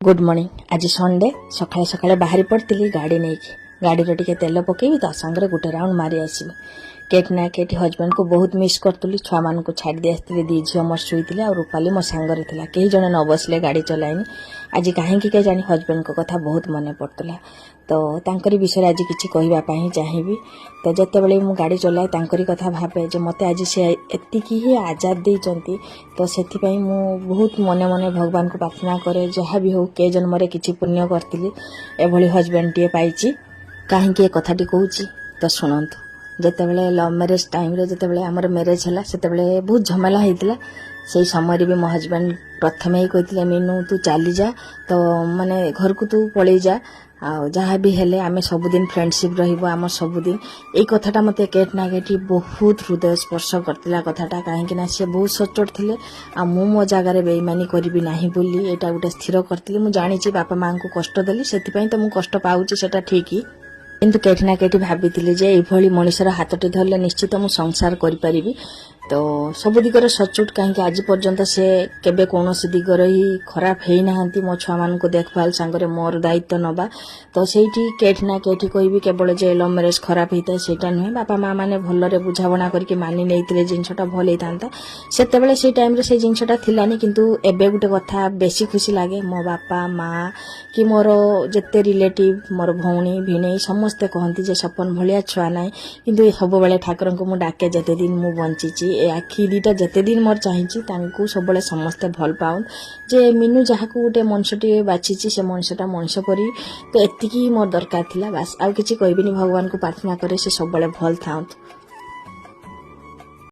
Good morning. आज Sunday सकाଳେ सकाଳେ बाहरी पड़ती गाड़ी नहीं गाड़ी टे तेल पकेबी तो सांगे गोटे राउंड मारी आसबि। केट ना केट हजबैंड को बहुत मिस करतुली। छुआ मान को छाड़ी दे आसती दी झील मोर शुईते और रूपाली मो सांगरे थिला कहीं जने न बसले गाड़ी चलाइनी। आज कहीं के जानी हजबैंड को कथा बहुत मन पड़तला तो तांकरी विषय आज किसी कहवाई चाहिए। तो जिते बड़े मु गाड़ी चलाए तांकरी कथा भावे जो मते आज से एतिकी ही आजाद देइचंती तो सेथिपई मु बहुत मने मने भगवान को प्रार्थना करे जहाँ भी हो के जन्म किसी पुण्य करती एभली हजबैंड टे पाइची। कहीं कथाटी कहूँ तो शुणु। जिते बड़े लव मैरेज टाइम जिते आमर मैरेज है से बहुत झमेला होता से समय भी मो हजबैंड प्रथम ही कहते मीनू तू चली जा तो माने घर को तू पलि जा जहाँ भी हेले आमे सबुदिन फ्रेंडशिप रहिबो आम सबुदिन। यही कथाटा मते केट ना केटी बहुत हृदय स्पर्श करतिला कथाटा कहीं ना सी बहुत सचोट थिले आ मु मो जगार बेईमानी करी नाही बोली एटा गोटे स्थिर करती। मु जानी बापा माँ को कष्ट देली से तो मु कष्ट पाऊची सेटा ठीक ही किंतु केटी ना केटी भाभी जे एभली मनीषर हाथटी धरले निश्चित मु संसार करि तो सब दिगर सचोट कहीं आज पर्यंत से केबे कौन दिगर ही खराब है ना मो छुआ मान को देखभाल सांगरे मोर दायित्व नबा तो सेठी केठी ना केठी कहबी केवल जे लव मैरेज खराब होता है सेटा नुहे। बापा माँ मैंने भलरे बुझाबना करके मानि नहीं जिनसटा भल होता से से टाइम से जिनसटा थिलानी किंतु एबे गुटे कथा बेसी खुशी लगे मो बापा माँ कि मोर जेते रिलेटिव मोर भौणी भिणई समस्ते कहती जे सपन भलिया छुआ नाई किंतु सब बेले ठाकुर को मु डाके जेते दिन मु बंची ए आखि दीटा जेते दिन मोर चाहिए सब समस्ते भल पाऊन जे मीनू जहाँ को गोटे मनुष्यटी बाछी से मनुष्यटा मनुष्य परी तो एतिकी मोर दरकार थिला। बास आउ किछि कहबिनी भगवान को प्रार्थना करे से सब भल थाउं।